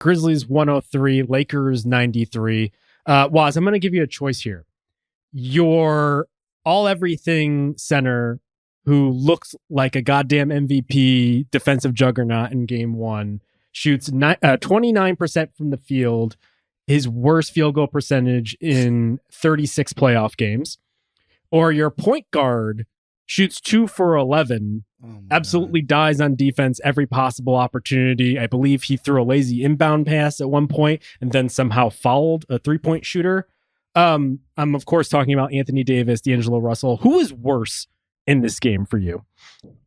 Grizzlies 103, Lakers 93. Waz, I'm going to give you a choice here. Your all-everything center who looks like a goddamn MVP defensive juggernaut in game one, shoots 29% from the field, his worst field goal percentage in 36 playoff games. Or your point guard shoots 2 for 11, absolutely dies on defense every possible opportunity. I believe he threw a lazy inbound pass at one point and then somehow fouled a three-point shooter. I'm, of course, talking about Anthony Davis, D'Angelo Russell. Who is worse in this game for you?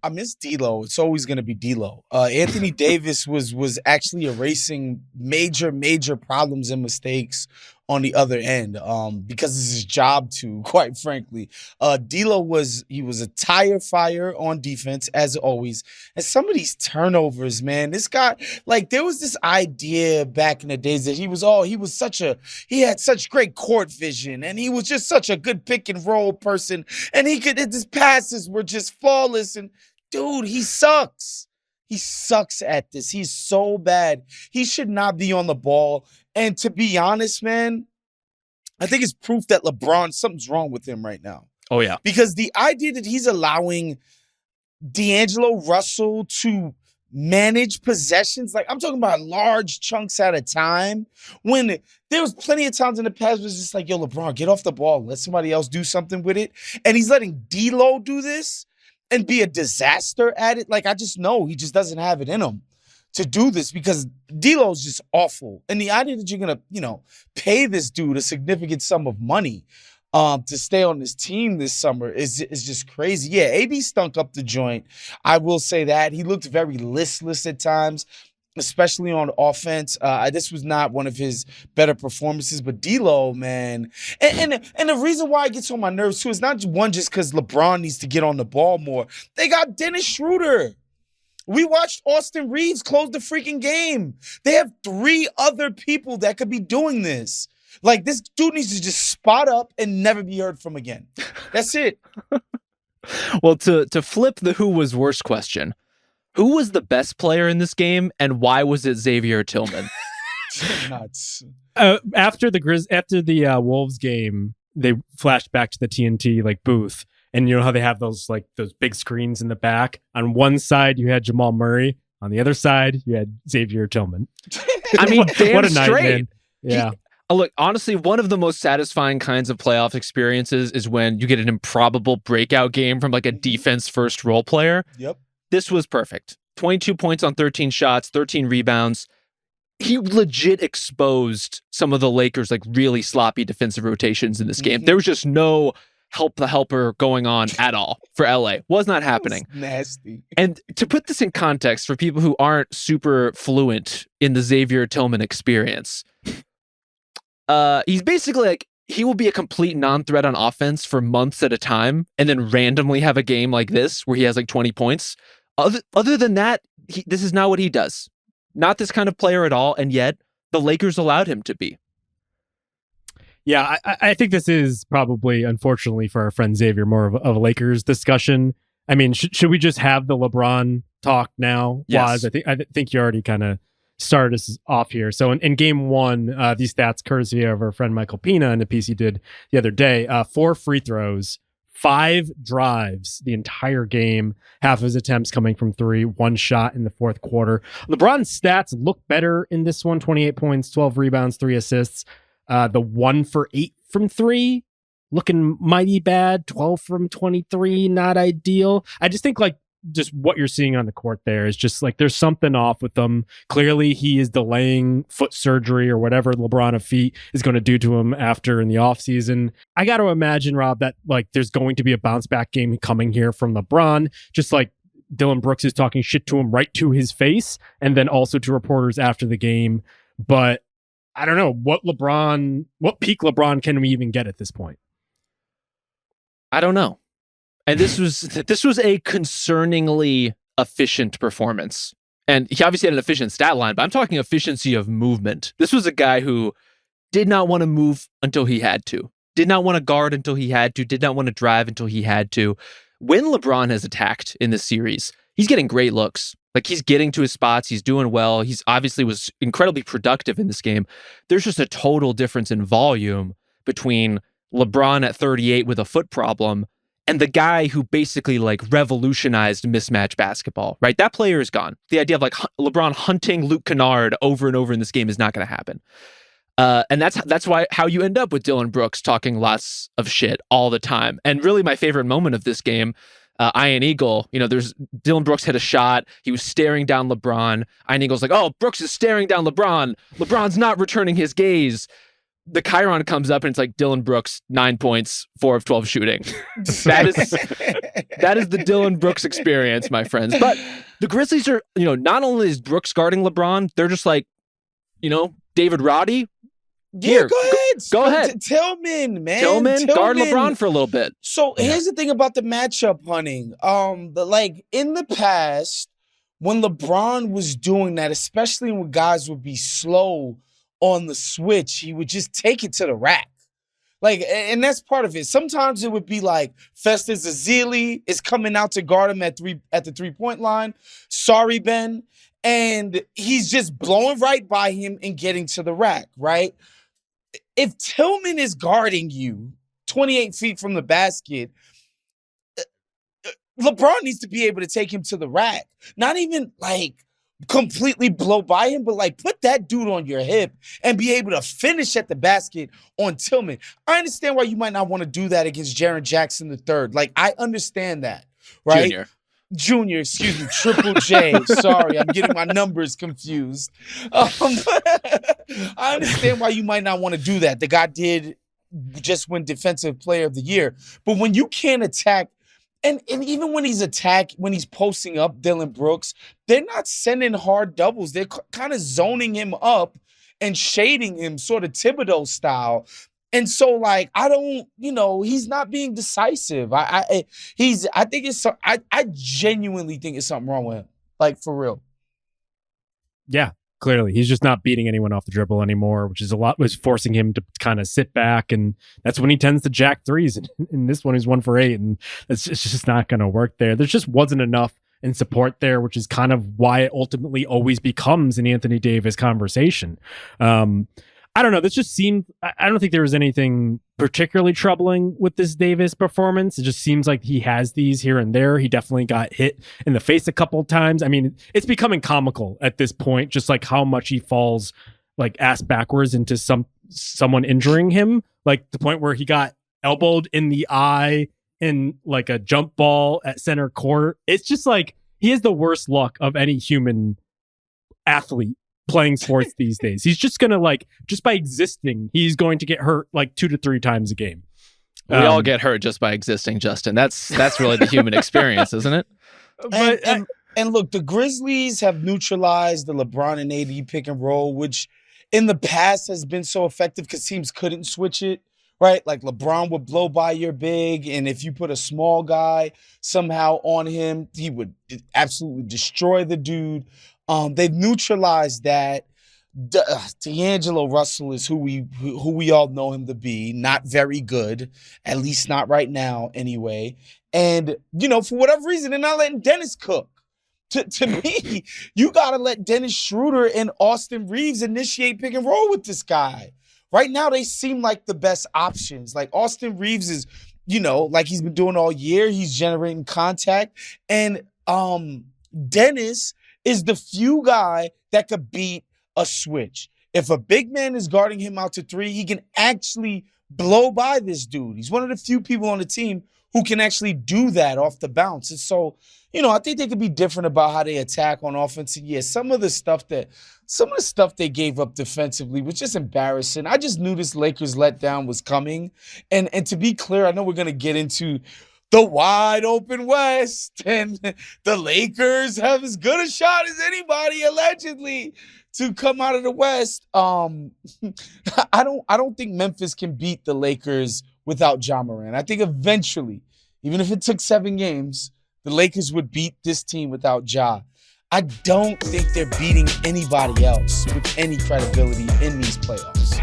I miss D'Lo. It's always going to be D'Lo. Anthony Davis was actually erasing major problems and mistakes on the other end because it's his job to, quite frankly. D'Lo was a tire fire on defense, as always. And some of these turnovers, man, this guy, like, there was this idea back in the days that he had such great court vision, and he was just such a good pick and roll person, and his passes were just flawless. And dude, he sucks. He sucks at this. He's so bad. He should not be on the ball. And to be honest, man, I think it's proof that something's wrong with him right now. Oh, yeah. Because the idea that he's allowing D'Angelo Russell to manage possessions, like I'm talking about large chunks at a time, when there was plenty of times in the past where it's just like, yo, LeBron, get off the ball. Let somebody else do something with it. And he's letting D'Lo do this and be a disaster at it. Like, I just know he just doesn't have it in him to do this because D'Lo's just awful. And the idea that you're going to, pay this dude a significant sum of money to stay on this team this summer is just crazy. Yeah, AD stunk up the joint. I will say that. He looked very listless at times, especially on offense. This was not one of his better performances, but D'Lo, man. And the reason why it gets on my nerves, too, is not just because LeBron needs to get on the ball more. They got Dennis Schroeder. We watched Austin Reeves close the freaking game. They have 3 other people that could be doing this. Like, this dude needs to just spot up and never be heard from again. That's it. Well, to flip the who was worse question, who was the best player in this game, and why was it Xavier Tillman? Nuts. After the Wolves game, they flashed back to the TNT booth. And you know how they have those big screens in the back? On one side, you had Jamal Murray. On the other side, you had Xavier Tillman. I mean, damn what a straight. night, man. Yeah. Look, honestly, one of the most satisfying kinds of playoff experiences is when you get an improbable breakout game from a defense-first role player. Yep. This was perfect. 22 points on 13 shots, 13 rebounds. He legit exposed some of the Lakers' really sloppy defensive rotations in this game. There was just no help the helper going on at all for LA. Was not happening. Nasty. And to put this in context for people who aren't super fluent in the Xavier Tillman experience, he's basically he will be a complete non-threat on offense for months at a time and then randomly have a game like this where he has 20 points. Other than that, this is not what he does. Not this kind of player at all, and yet the Lakers allowed him to be. Yeah, I think this is probably, unfortunately for our friend Xavier, more of a Lakers discussion. I mean, should we just have the LeBron talk now? Yes. Waz, I think you already kind of started us off here. So in game one, these stats courtesy of our friend Michael Pina and the piece he did the other day, 4 free throws, 5 drives the entire game, half of his attempts coming from 3, 1 shot in the fourth quarter. LeBron's stats look better in this one, 28 points, 12 rebounds, 3 assists. The 1 for 8 from 3, looking mighty bad. 12 from 23, not ideal. I just think just what you're seeing on the court there is just there's something off with them. Clearly, he is delaying foot surgery or whatever LeBron of feet is going to do to him after in the offseason. I got to imagine, Rob, that there's going to be a bounce back game coming here from LeBron. Just Dylan Brooks is talking shit to him right to his face, and then also to reporters after the game. But I don't know what peak LeBron can we even get at this point? I don't know. And this was a concerningly efficient performance. And he obviously had an efficient stat line, but I'm talking efficiency of movement. This was a guy who did not want to move until he had to, did not want to guard until he had to, did not want to drive until he had to. When LeBron has attacked in this series, he's getting great looks. Like, he's getting to his spots. He's doing well. He's obviously was incredibly productive in this game. There's just a total difference in volume between LeBron at 38 with a foot problem and the guy who basically like revolutionized mismatch basketball, right? That player is gone. The idea of like LeBron hunting Luke Kennard over and over in this game is not going to happen. And that's why how you end up with Dillon Brooks talking lots of shit all the time. And really my favorite moment of this game, Ian Eagle, there's Dillon Brooks hit a shot. He was staring down LeBron. Ian Eagle's like, oh, Brooks is staring down LeBron. LeBron's not returning his gaze. The chyron comes up and it's like Dillon Brooks, 9 points, 4 of 12 shooting. That is the Dillon Brooks experience, my friends. But the Grizzlies are, not only is Brooks guarding LeBron, they're just like, David Roddy. Yeah, go ahead. Tillman, man. Tillman, guard LeBron for a little bit. So here's the thing about the matchup hunting. Like in the past, when LeBron was doing that, especially when guys would be slow on the switch, he would just take it to the rack. Like, and that's part of it. Sometimes it would be like Festus Ezeli is coming out to guard him at the 3-point line. Sorry, Ben. And he's just blowing right by him and getting to the rack, right? If Tillman is guarding you 28 feet from the basket, LeBron needs to be able to take him to the rack. Not even like completely blow by him, but like put that dude on your hip and be able to finish at the basket on Tillman. I understand why you might not want to do that against Jaren Jackson III. Like, I understand that, right? Junior, excuse me, Triple J. Sorry, I'm getting my numbers confused. I understand why you might not want to do that. The guy did just win Defensive Player of the Year. But when you can't attack, and even when he's posting up Dillon Brooks, they're not sending hard doubles. They're kind of zoning him up and shading him sort of Thibodeau style. And so, like, I don't, he's not being decisive. I genuinely think it's something wrong with him. Like, for real. Yeah, clearly. He's just not beating anyone off the dribble anymore, which is was forcing him to kind of sit back. And that's when he tends to jack threes. And in this one, he's 1 for 8. And it's just not going to work there. There just wasn't enough in support there, which is kind of why it ultimately always becomes an Anthony Davis conversation. I don't know. This just seemed, I don't think there was anything particularly troubling with this Davis performance. It just seems like he has these here and there. He definitely got hit in the face a couple of times. I mean, it's becoming comical at this point, just like how much he falls like ass backwards into someone injuring him, like the point where he got elbowed in the eye in like a jump ball at center court. It's just like, he has the worst luck of any human athlete playing sports these days. He's just gonna just by existing, he's going to get hurt like 2 to 3 times a game. We all get hurt just by existing, Justin. That's really the human experience, isn't it? And look, the Grizzlies have neutralized the LeBron and AD pick and roll, which in the past has been so effective because teams couldn't switch it, right? Like LeBron would blow by your big, and if you put a small guy somehow on him, he would absolutely destroy the dude. They've neutralized that. D'Angelo Russell is who we all know him to be. Not very good, at least not right now anyway. And, for whatever reason, they're not letting Dennis cook. To me, you got to let Dennis Schroeder and Austin Reeves initiate pick and roll with this guy. Right now, they seem like the best options. Like Austin Reeves is, like he's been doing all year. He's generating contact. And Dennis is the few guy that could beat a switch. If a big man is guarding him out to 3, he can actually blow by this dude. He's one of the few people on the team who can actually do that off the bounce. And so, I think they could be different about how they attack on offense. And yeah, some of the stuff they gave up defensively was just embarrassing. I just knew this Lakers letdown was coming. And to be clear, I know we're going to get into the wide open West, and the Lakers have as good a shot as anybody, allegedly, to come out of the West. I don't think Memphis can beat the Lakers without Ja Morant. I think eventually, even if it took 7 games, the Lakers would beat this team without Ja. I don't think they're beating anybody else with any credibility in these playoffs.